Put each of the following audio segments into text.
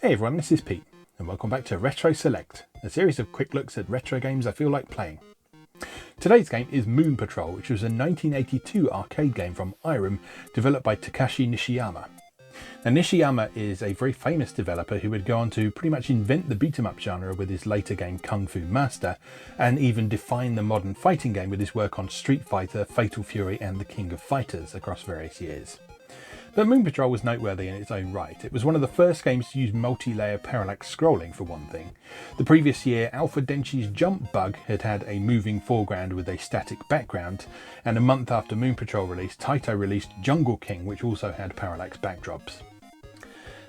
Hey everyone, this is Pete, and welcome back to Retro Select, a series of quick looks at retro games I feel like playing. Today's game is Moon Patrol, which was a 1982 arcade game from Irem, developed by Takashi Nishiyama. Now Nishiyama is a very famous developer who would go on to pretty much invent the beat-em-up genre with his later game Kung Fu Master, and even define the modern fighting game with his work on Street Fighter, Fatal Fury and the King of Fighters across various years. But Moon Patrol was noteworthy in its own right. It was one of the first games to use multi-layer parallax scrolling, for one thing. The previous year, Alpha Denchi's Jump Bug had a moving foreground with a static background, and a month after Moon Patrol release, Taito released Jungle King, which also had parallax backdrops.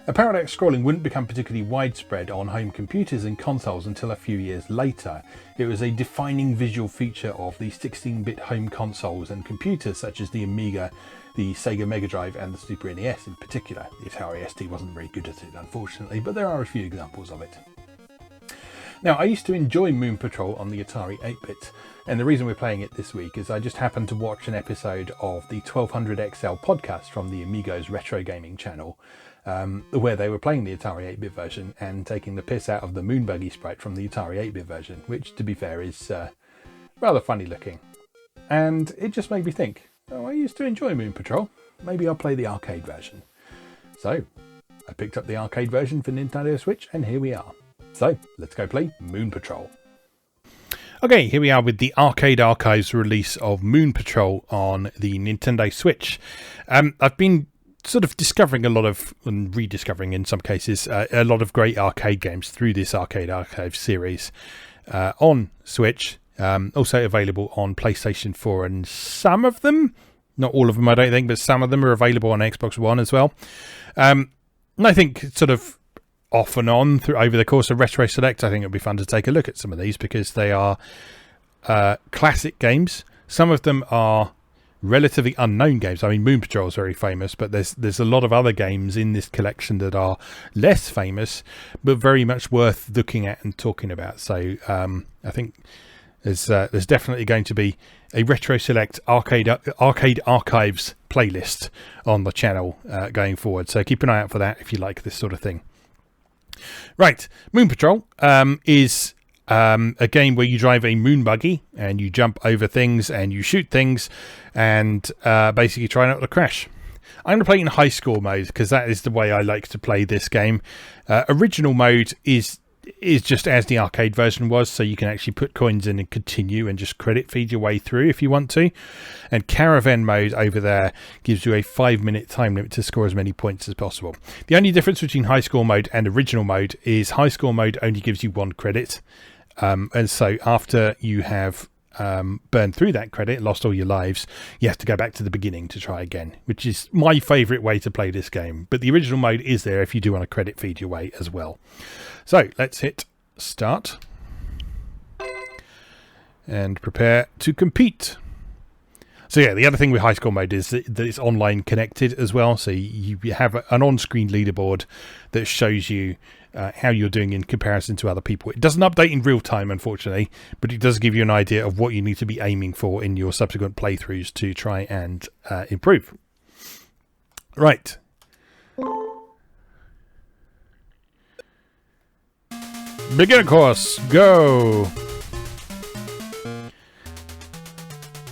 A parallax scrolling wouldn't become particularly widespread on home computers and consoles until a few years later. It was a defining visual feature of the 16-bit home consoles and computers such as the Amiga, the Sega Mega Drive and the Super NES in particular. The Atari ST wasn't very good at it, unfortunately, but there are a few examples of it. Now, I used to enjoy Moon Patrol on the Atari 8-bit, and the reason we're playing it this week is I just happened to watch an episode of the 1200XL podcast from the Amigo's Retro Gaming channel, where they were playing the Atari 8-bit version and taking the piss out of the Moon Buggy sprite from the Atari 8-bit version, which, to be fair, is rather funny looking. And it just made me think, oh, I used to enjoy Moon Patrol. Maybe I'll play the arcade version. So, I picked up the arcade version for Nintendo Switch, and here we are. So, let's go play Moon Patrol. Okay, here we are with the Arcade Archives release of Moon Patrol on the Nintendo Switch. I've been sort of discovering a lot of, and rediscovering in some cases, a lot of great arcade games through this Arcade Archives series on Switch. Also available on PlayStation 4, and some of them, not all of them I don't think, but some of them are available on Xbox One as well. And I think sort of off and on over the course of Retro Select, I think it'll be fun to take a look at some of these because they are classic games. Some of them are relatively unknown games. I mean, Moon Patrol is very famous, but there's a lot of other games in this collection that are less famous, but very much worth looking at and talking about. So I think there's definitely going to be a Retro Select Arcade Archives playlist on the channel going forward. So keep an eye out for that if you like this sort of thing. Right, Moon Patrol is a game where you drive a moon buggy and you jump over things and you shoot things and basically try not to crash. I'm going to play in high score mode because that is the way I like to play this game. Original mode is just as the arcade version was, so you can actually put coins in and continue and just credit feed your way through if you want to. And caravan mode over there gives you a 5-minute time limit to score as many points as possible. The only difference between high score mode and original mode is high score mode only gives you 1 credit. And so after you have burned through that credit, lost all your lives, you have to go back to the beginning to try again, which is my favourite way to play this game. But the original mode is there if you do want to credit feed your way as well. So let's hit start and prepare to compete. So yeah, the other thing with high score mode is that it's online connected as well. So you have an on-screen leaderboard that shows you how you're doing in comparison to other people. It doesn't update in real time, unfortunately, but it does give you an idea of what you need to be aiming for in your subsequent playthroughs to try and improve. Right. Beginner course, go!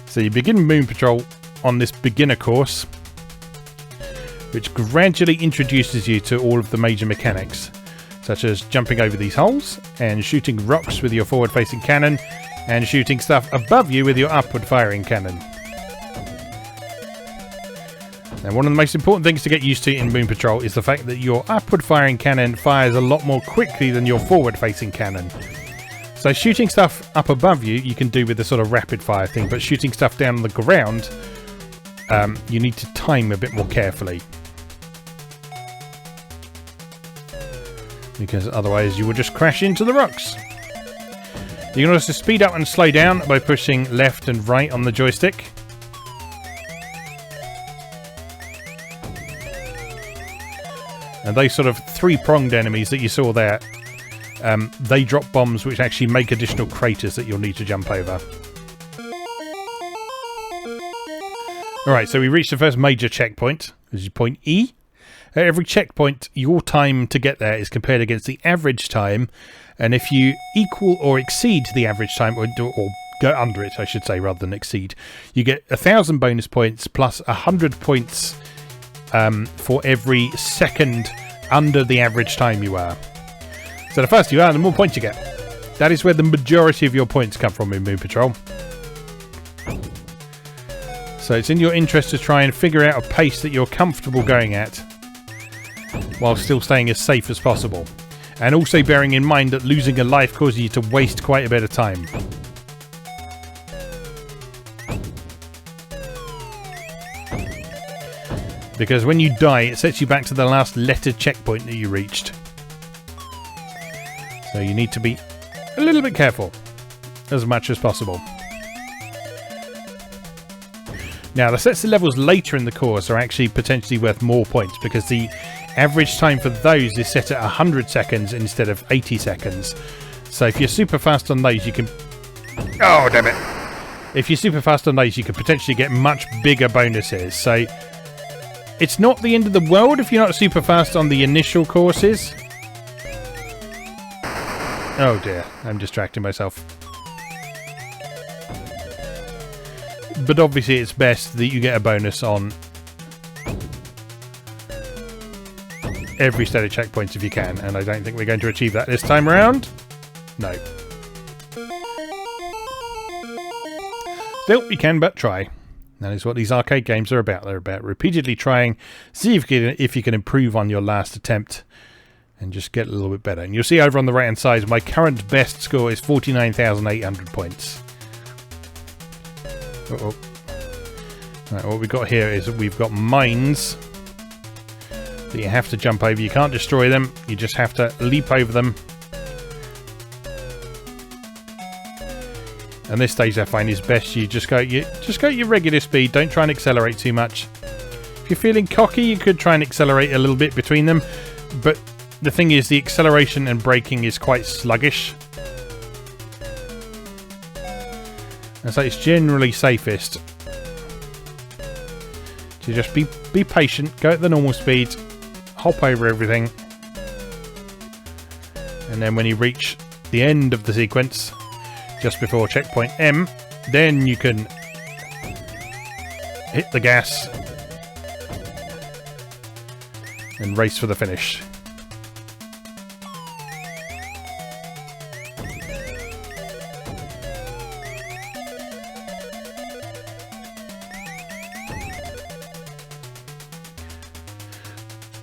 So you begin Moon Patrol on this beginner course, which gradually introduces you to all of the major mechanics, such as jumping over these holes and shooting rocks with your forward-facing cannon and shooting stuff above you with your upward-firing cannon. Now, one of the most important things to get used to in Moon Patrol is the fact that your upward-firing cannon fires a lot more quickly than your forward-facing cannon. So shooting stuff up above you, you can do with the sort of rapid-fire thing, but shooting stuff down on the ground, you need to time a bit more carefully. Because otherwise you will just crash into the rocks. You can also speed up and slow down by pushing left and right on the joystick. And those sort of 3-pronged enemies that you saw there, they drop bombs which actually make additional craters that you'll need to jump over. Alright, so we reached the first major checkpoint, which is point E. At every checkpoint, your time to get there is compared against the average time, and if you equal or exceed the average time, or go under it, I should say, rather than exceed, you get 1,000 bonus points plus 100 points for every second under the average time you are. So the faster you are, the more points you get. That is where the majority of your points come from in Moon Patrol. So it's in your interest to try and figure out a pace that you're comfortable going at while still staying as safe as possible. And also bearing in mind that losing a life causes you to waste quite a bit of time. Because when you die, it sets you back to the last lettered checkpoint that you reached. So you need to be a little bit careful as much as possible. Now, the sets of levels later in the course are actually potentially worth more points because the average time for those is set at 100 seconds instead of 80 seconds. So if you're super fast on those, you can... Oh, damn it! If you're super fast on those, you can potentially get much bigger bonuses. So it's not the end of the world if you're not super fast on the initial courses. Oh dear, I'm distracting myself. But obviously it's best that you get a bonus on every set of checkpoints if you can, and I don't think we're going to achieve that this time around. No. Still, you can but try. That is what these arcade games are about. They're about repeatedly trying, see if you can improve on your last attempt and just get a little bit better. And you'll see over on the right hand side, my current best score is 49,800 points. Uh-oh. Right, what we've got here is we've got mines that you have to jump over. You can't destroy them, you just have to leap over them. And this stage I find is best you just go at your regular speed. Don't try and accelerate too much. If you're feeling cocky, you could try and accelerate a little bit between them, but the thing is the acceleration and braking is quite sluggish. And so it's generally safest to just be patient, go at the normal speed, hop over everything, and then when you reach the end of the sequence, just before checkpoint M, then you can hit the gas and race for the finish.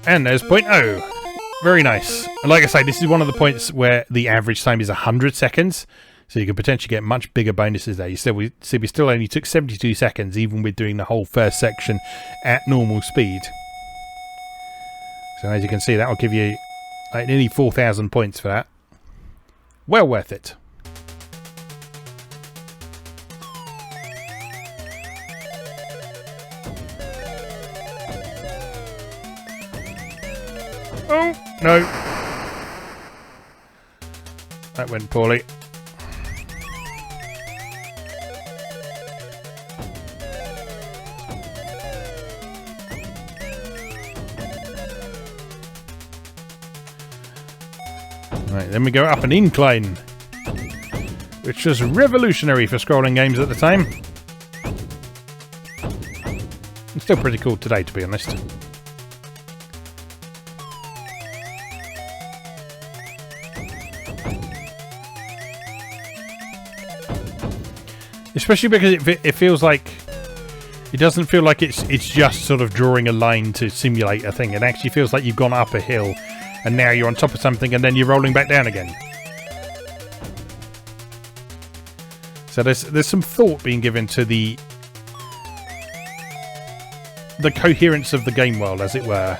And there's point O. Very nice. And like I say, this is one of the points where the average time is 100 seconds. So you can potentially get much bigger bonuses there. You said we still only took 72 seconds, even with doing the whole first section at normal speed. So as you can see, that will give you like nearly 4,000 points for that. Well worth it. Oh, no. That went poorly. Right, then we go up an incline, which was revolutionary for scrolling games at the time. It's still pretty cool today, to be honest. Especially because it feels like it doesn't feel like it's just sort of drawing a line to simulate a thing. It actually feels like you've gone up a hill and now you're on top of something and then you're rolling back down again. So there's some thought being given to the coherence of the game world, as it were.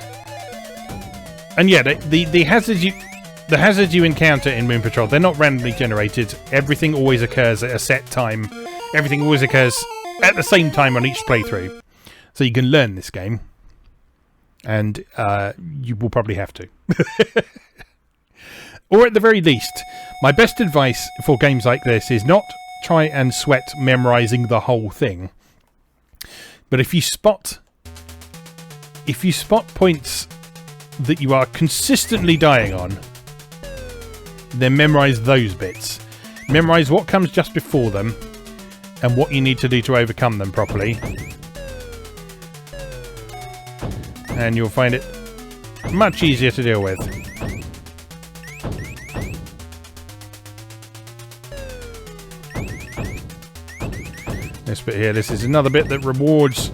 And yeah, the hazards you encounter in Moon Patrol, they're not randomly generated. Everything always occurs at a set time. Everything always occurs at the same time on each playthrough. So you can learn this game. And you will probably have to. Or at the very least, my best advice for games like this is not try and sweat memorizing the whole thing. But if you spot points that you are consistently dying on, then memorise those bits. Memorise what comes just before them and what you need to do to overcome them properly. And you'll find it much easier to deal with. This bit here, this is another bit that rewards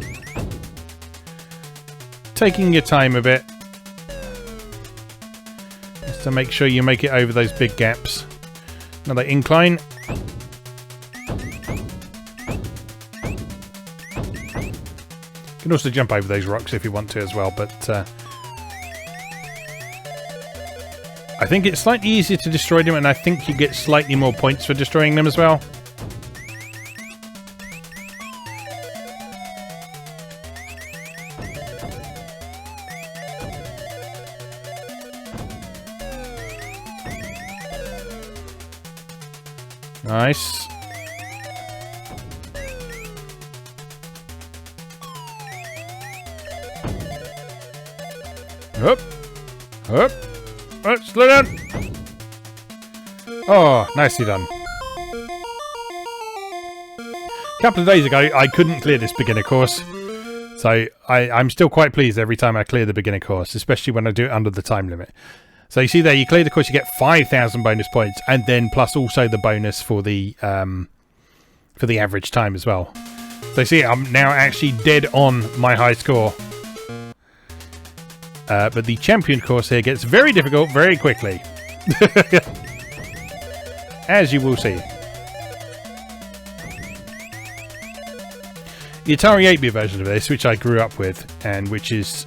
taking your time a bit, just to make sure you make it over those big gaps. Another incline. You can also jump over those rocks if you want to as well, but I think it's slightly easier to destroy them, and I think you get slightly more points for destroying them as well. Nice. Up. Up. Oh, slow down. Oh, nicely done. A couple of days ago, I couldn't clear this beginner course. So I'm still quite pleased every time I clear the beginner course, especially when I do it under the time limit. So you see there, you clear the course, you get 5,000 bonus points, and then plus also the bonus for the average time as well. So you see, I'm now actually dead on my high score. But the champion course here gets very difficult very quickly. As you will see. The Atari 8-bit version of this, which I grew up with, and which is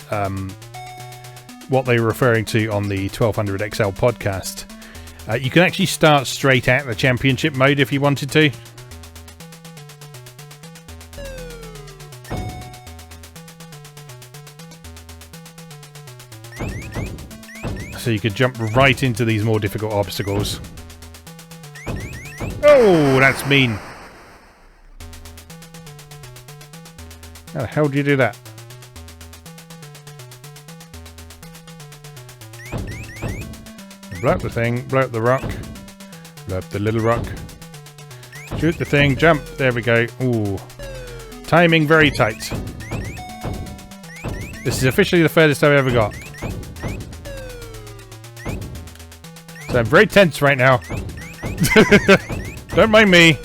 what they were referring to on the 1200 XL podcast. You can actually start straight at the championship mode if you wanted to. So you could jump right into these more difficult obstacles. Oh, that's mean. How the hell do you do that? Blow up the thing, blow up the rock, blow up the little rock, shoot the thing, jump, there we go. Ooh, timing very tight. This is officially the furthest I've ever got. So I'm very tense right now. Don't mind me.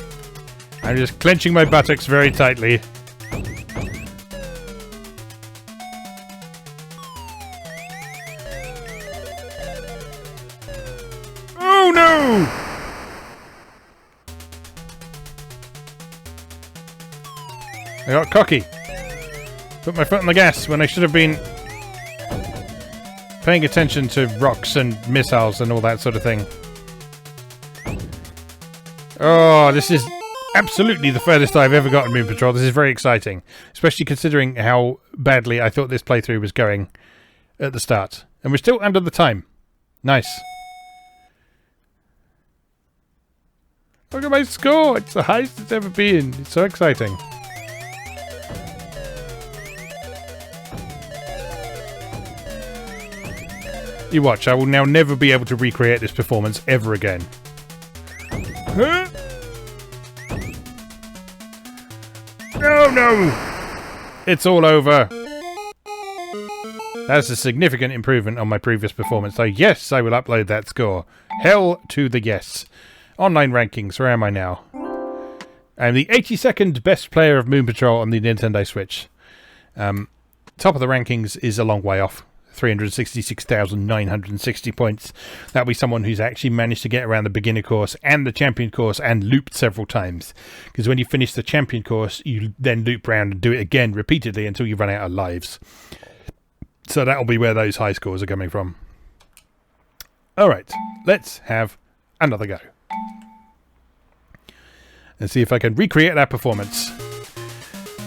I'm just clenching my buttocks very tightly. I got cocky. Put my foot on the gas when I should have been paying attention to rocks and missiles and all that sort of thing. Oh, this is absolutely the furthest I've ever gotten Moon Patrol. This is very exciting, especially considering how badly I thought this playthrough was going at the start. And we're still under the time. Nice. Look at my score! It's the highest it's ever been. It's so exciting. You watch, I will now never be able to recreate this performance ever again. Huh? No, no! It's all over. That's a significant improvement on my previous performance. So yes, I will upload that score. Hell to the yes. Online rankings, where am I now? I'm the 82nd best player of Moon Patrol on the Nintendo Switch. Top of the rankings is a long way off. 366,960 points. That'll be someone who's actually managed to get around the beginner course and the champion course and looped several times. Because when you finish the champion course, you then loop around and do it again repeatedly until you run out of lives. So that'll be where those high scores are coming from. Alright, let's have another go. And see if I can recreate that performance.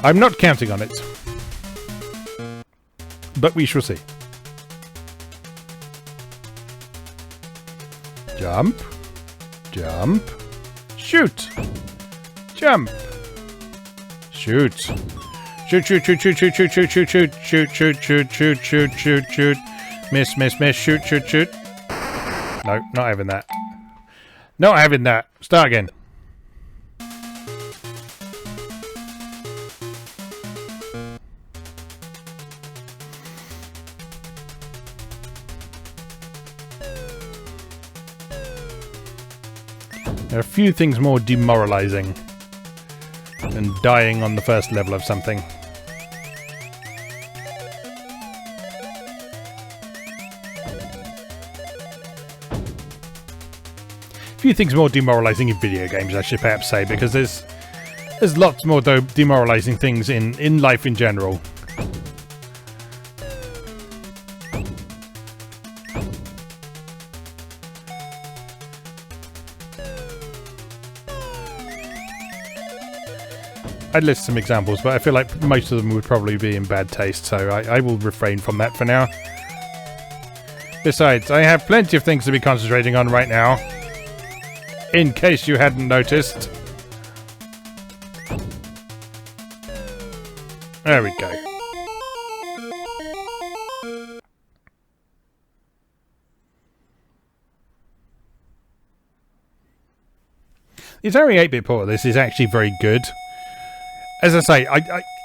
I'm not counting on it. But we shall see. Jump. Jump. Shoot. Jump. Shoot. Shoot, shoot, shoot, shoot, shoot, shoot, shoot, shoot, shoot, shoot, shoot, shoot, shoot, shoot, shoot. Miss, miss, miss. Shoot, shoot, shoot. No, not having that. Not having that. Start again. There are a few things more demoralizing than dying on the first level of something. A few things more demoralizing in video games, I should perhaps say, because there's lots more demoralizing things in life in general. I'd list some examples, but I feel like most of them would probably be in bad taste, so I will refrain from that for now. Besides, I have plenty of things to be concentrating on right now, in case you hadn't noticed. There we go. The Atari 8-bit port of this is actually very good. As I say,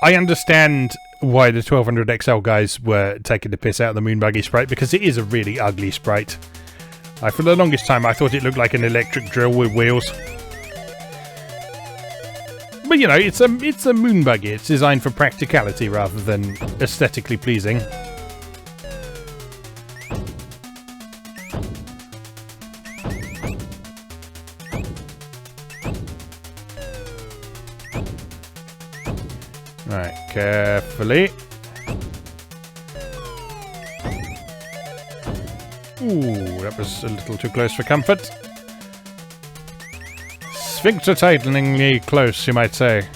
I understand why the 1200 XL guys were taking the piss out of the Moonbuggy sprite, because it is a really ugly sprite. For the longest time I thought it looked like an electric drill with wheels. But you know, it's a Moonbuggy. It's designed for practicality rather than aesthetically pleasing. Right, carefully. Ooh, that was a little too close for comfort. Sphincter tighteningly close, you might say.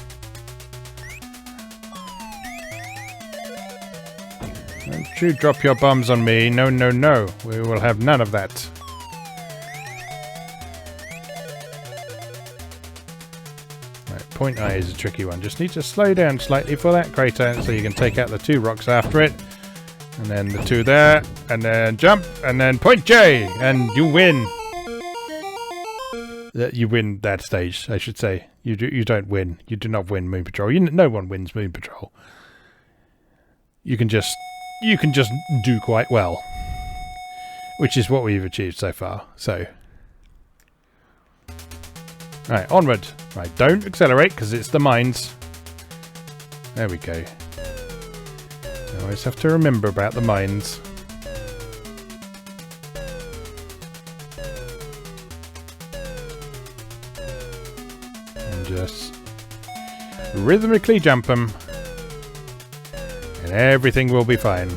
Don't you drop your bombs on me. No, no, no. We will have none of that. Point eye is a tricky one. Just need to slow down slightly for that crater so you can take out the two rocks after it. And then the two there. And then jump. And then point J. And you win. You win that stage, I should say. You don't win. You do not win Moon Patrol. No one wins Moon Patrol. You can just do quite well. Which is what we've achieved so far. So... Right, onward. Right, don't accelerate, because it's the mines. There we go. I always have to remember about the mines. And just rhythmically jump them. And everything will be fine.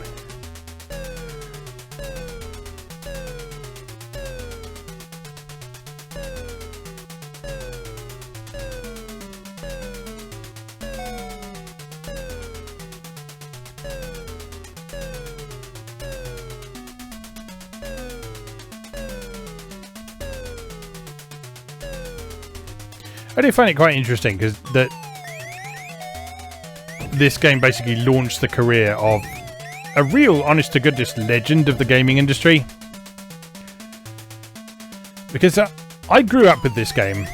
I do find it quite interesting because this game basically launched the career of a real honest-to-goodness legend of the gaming industry. Because I grew up with this game,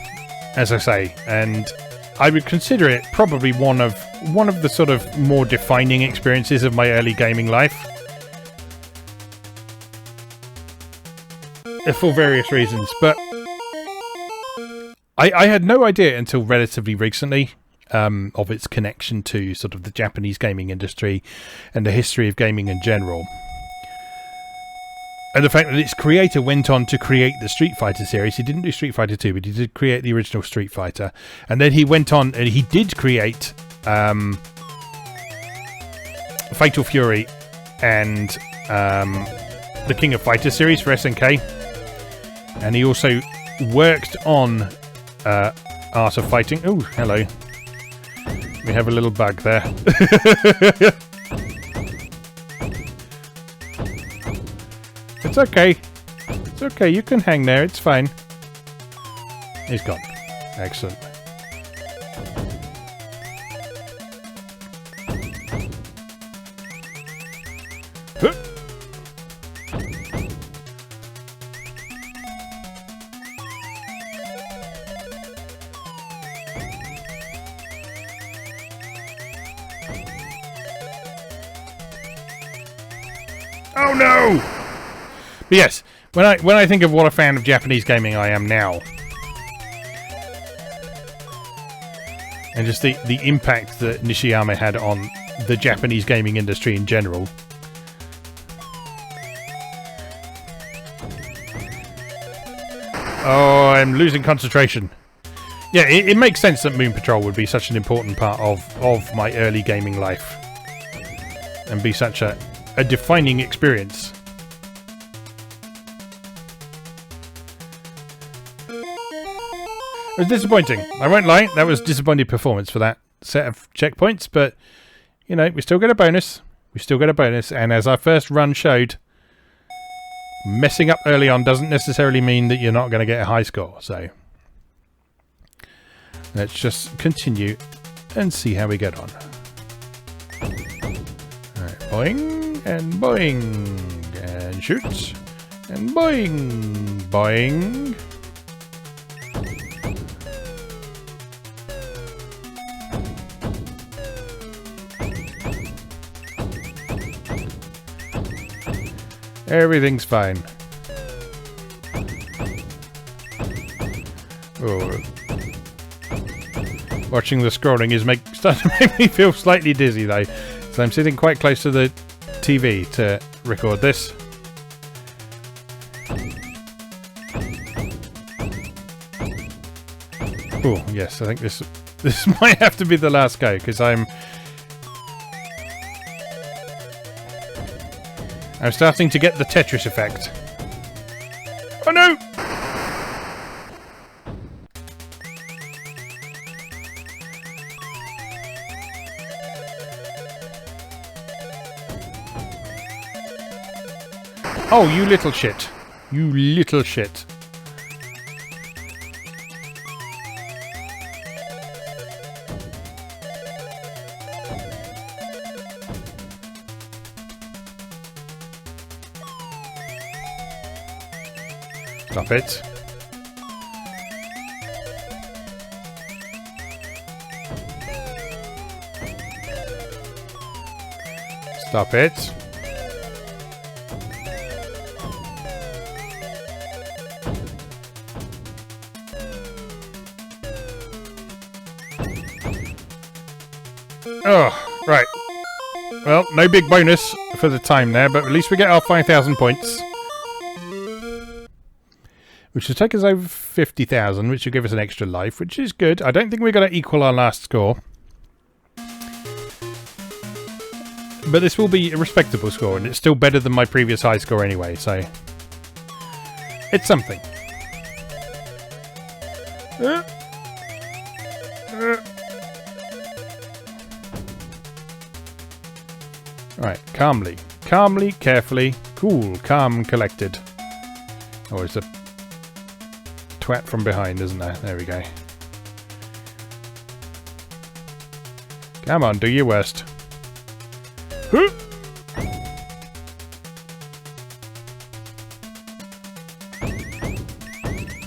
as I say, and I would consider it probably one of the sort of more defining experiences of my early gaming life. For various reasons, but I had no idea until relatively recently of its connection to sort of the Japanese gaming industry and the history of gaming in general. And the fact that its creator went on to create the Street Fighter series. He didn't do Street Fighter 2, but he did create the original Street Fighter. And then he went on and he did create Fatal Fury and the King of Fighters series for SNK. And he also worked on Art of Fighting. Oh, hello. We have a little bug there. It's okay. It's okay. You can hang there. It's fine. He's gone. Excellent. Oh no! But yes, when I think of what a fan of Japanese gaming I am now, and just the impact that Nishiyama had on the Japanese gaming industry in general. Oh, I'm losing concentration. Yeah, it makes sense that Moon Patrol would be such an important part of my early gaming life. And be such a defining experience. It was disappointing. I won't lie, that was disappointing performance for that set of checkpoints, but, you know, we still get a bonus. We still get a bonus, and as our first run showed, messing up early on doesn't necessarily mean that you're not going to get a high score, so let's just continue and see how we get on. Alright, boing, and boing, and shoot, and boing, boing. Everything's fine. Oh. Watching the scrolling is starting to make me feel slightly dizzy though. So I'm sitting quite close to the TV to record this. Oh, yes, I think this might have to be the last go because I'm starting to get the Tetris effect. Oh no! Oh, you little shit. You little shit. Stop it. Stop it. Oh, right. Well, no big bonus for the time there, but at least we get our 5,000 points. Which will take us over 50,000, which will give us an extra life, which is good. I don't think we're going to equal our last score. But this will be a respectable score, and it's still better than my previous high score anyway, so it's something. Alright, calmly. Calmly, carefully, cool, calm, collected. Oh, it's a twat from behind, isn't there? There we go. Come on, do your worst.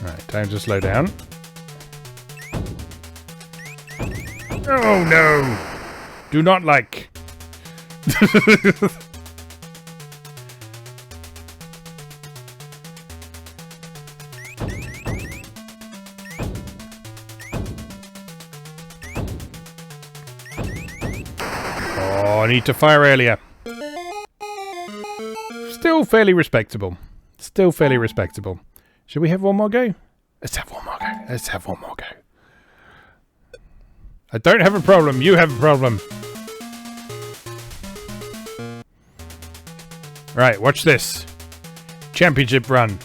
Alright, time to slow down. Oh no! Do not like. Oh, I need to fire earlier. Still fairly respectable. Still fairly respectable. Should we have one more go? Let's have one more go. Let's have one more go. I don't have a problem. You have a problem. Right, watch this. Championship run.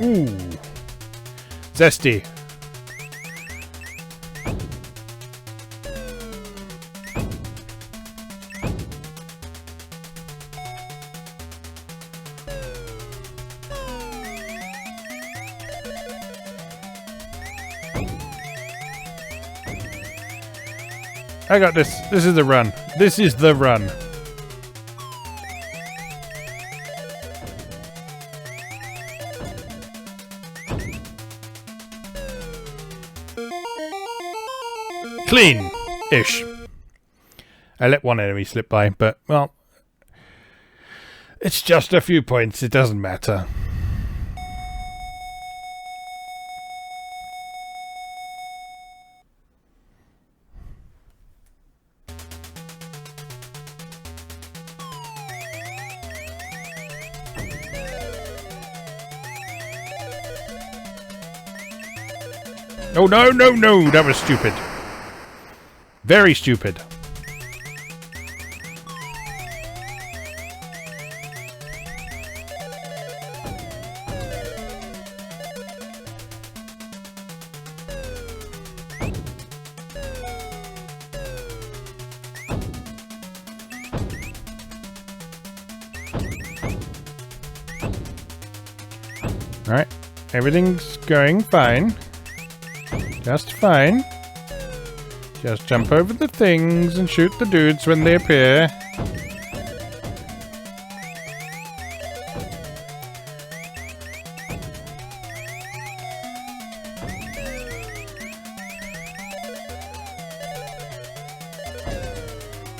Ooh. Zesty. I got this. This is the run. This is the run. Clean-ish. I let one enemy slip by, but, well, it's just a few points. It doesn't matter. Oh, no, no, no. That was stupid. Very stupid. Alright. Everything's going fine. Just fine. Just jump over the things and shoot the dudes when they appear.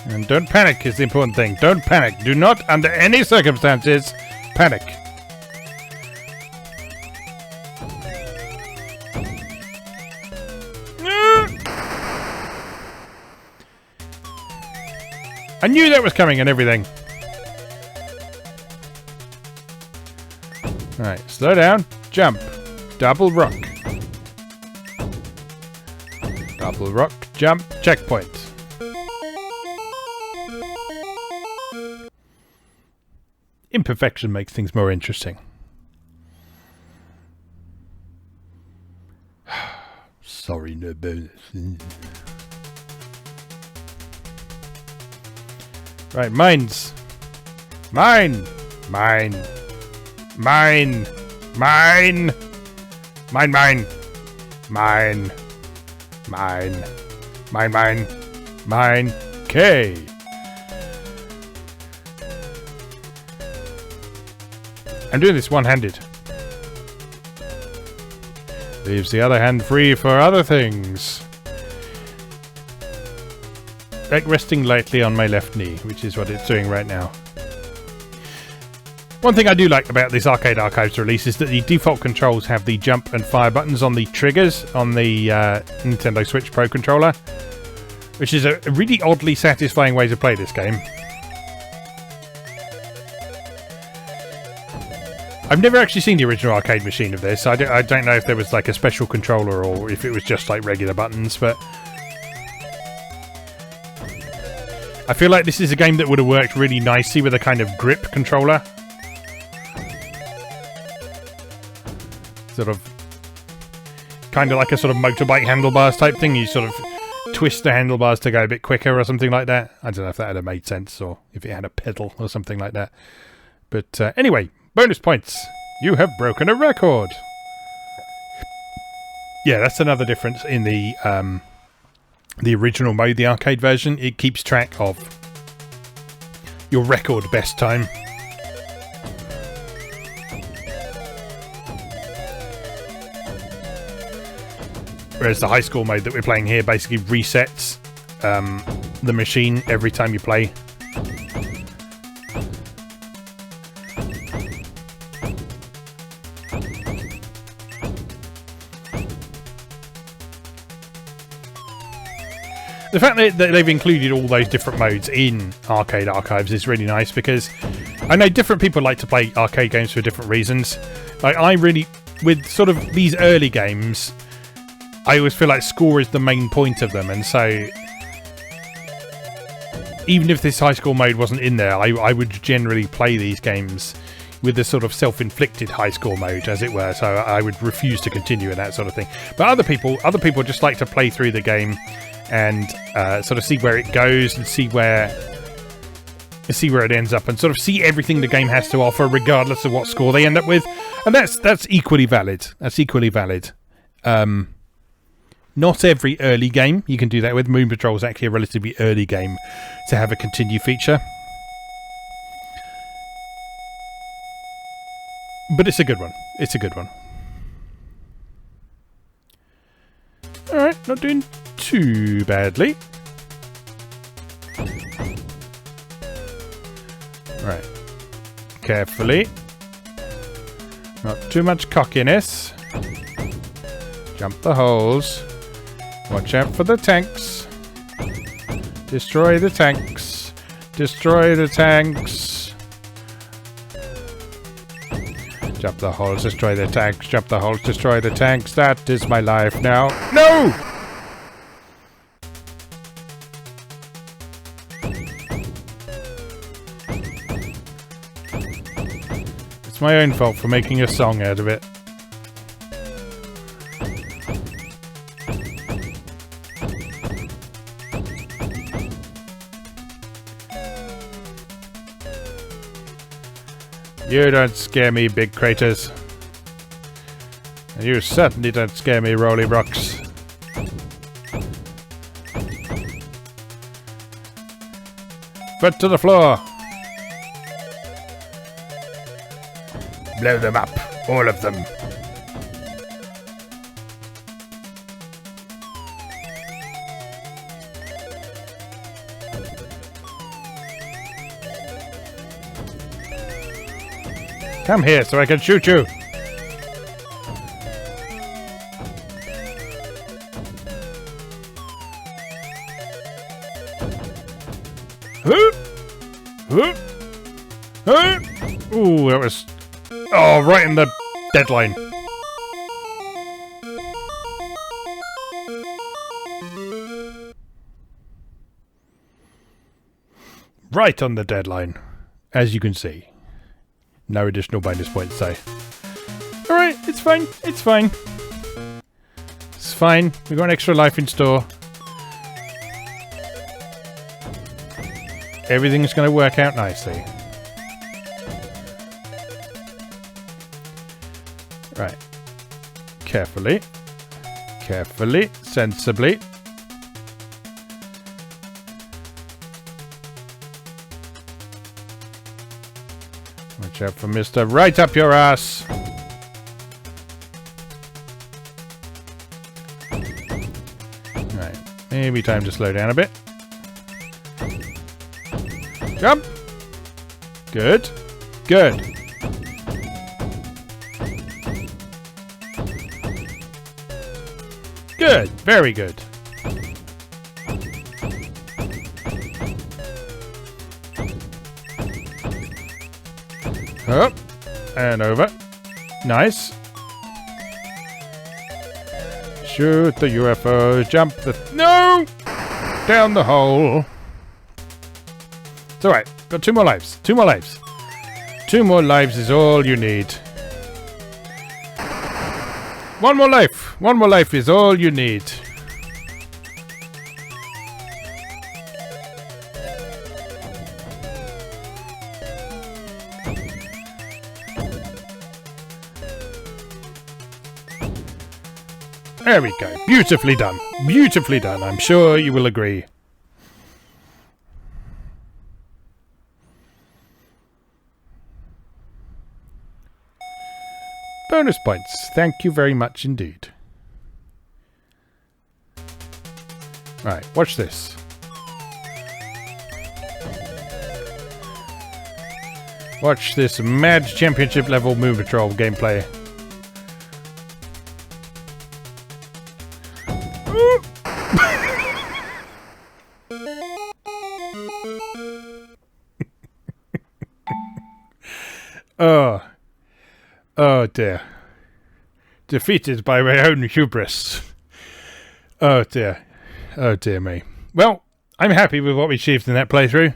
And don't panic is the important thing. Don't panic. Do not, under any circumstances, panic. I knew that was coming and everything. Alright, slow down. Jump. Double rock. Double rock. Jump. Checkpoint. Imperfection makes things more interesting. Sorry, no bonus. Right, mines. Mine. Mine. Mine. Mine. Mine, mine. Mine. Mine. Mine, mine. Mine. Okay. I'm doing this one-handed. Leaves the other hand free for other things. Like resting lightly on my left knee, which is what it's doing right now. One thing I do like about this Arcade Archives release is that the default controls have the jump and fire buttons on the triggers on the Nintendo Switch Pro controller, which is a really oddly satisfying way to play this game. I've never actually seen the original arcade machine of this. I don't know if there was like a special controller or if it was just like regular buttons, but I feel like this is a game that would have worked really nicely with a kind of grip controller. Sort of, kind of like a sort of motorbike handlebars type thing. You sort of twist the handlebars to go a bit quicker or something like that. I don't know if that had made sense or if it had a pedal or something like that. But anyway, bonus points. You have broken a record. Yeah, that's another difference in the original mode, the arcade version. It keeps track of your record best time. Whereas the high score mode that we're playing here basically resets the machine every time you play. The fact that they've included all those different modes in Arcade Archives is really nice, because I know different people like to play arcade games for different reasons. Like, I really, with sort of these early games, I always feel like score is the main point of them, and so even if this high score mode wasn't in there, I would generally play these games with the sort of self-inflicted high score mode, as it were, so I would refuse to continue in that sort of thing. But other people just like to play through the game and sort of see where it goes and see where it ends up, and sort of see everything the game has to offer, regardless of what score they end up with. And that's equally valid. That's equally valid. Not every early game you can do that with. Moon Patrol is actually a relatively early game to have a continue feature. But it's a good one. It's a good one. Alright, not doing too badly. Right. Carefully. Not too much cockiness. Jump the holes. Watch out for the tanks. Destroy the tanks. Destroy the tanks. Jump the holes, destroy the tanks. Jump the holes, destroy the tanks. That is my life now. No! It's my own fault for making a song out of it. You don't scare me, big craters. And you certainly don't scare me, Rolly Rocks. Foot to the floor. Blow them up, all of them. Come here so I can shoot you. Ooh, that was... Oh, right in the deadline. Right on the deadline, as you can see. No additional bonus points, though. Alright, it's fine. It's fine. It's fine. We've got an extra life in store. Everything's going to work out nicely. Right. Carefully. Carefully. Sensibly. Watch out for Mr. Right up your ass. Right. Maybe time to slow down a bit. Jump. Good. Good. Good. Very good. Up and over. Nice. Shoot the UFOs. Jump the... No! Down the hole. It's alright. Got 2 more lives. 2 more lives. 2 more lives is all you need. 1 more life. 1 more life is all you need. There we go. Beautifully done. Beautifully done. I'm sure you will agree. Bonus points. Thank you very much indeed. Right, watch this. Watch this mad championship level Moon Patrol gameplay. Oh. Oh dear. Defeated by my own hubris. Oh dear. Oh dear me. Well, I'm happy with what we achieved in that playthrough.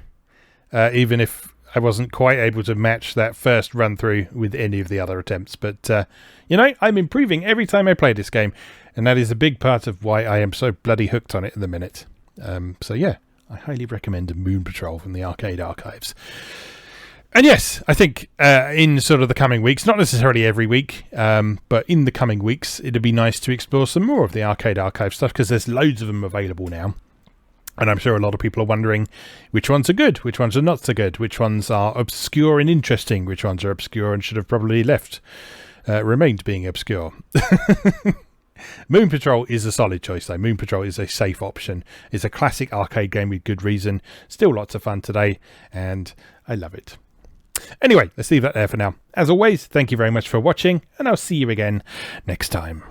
Even if I wasn't quite able to match that first run through with any of the other attempts. But, you know, I'm improving every time I play this game. And that is a big part of why I am so bloody hooked on it at the minute. So yeah, I highly recommend Moon Patrol from the Arcade Archives. And yes, I think in sort of the coming weeks, not necessarily every week, but in the coming weeks, it'd be nice to explore some more of the Arcade Archive stuff, because there's loads of them available now. And I'm sure a lot of people are wondering which ones are good, which ones are not so good, which ones are obscure and interesting, which ones are obscure and should have probably remained being obscure. Moon Patrol is a solid choice though. Moon Patrol is a safe option. It's a classic arcade game with good reason. Still lots of fun today, and I love it. Anyway, let's leave that there for now. As always, thank you very much for watching, and I'll see you again next time.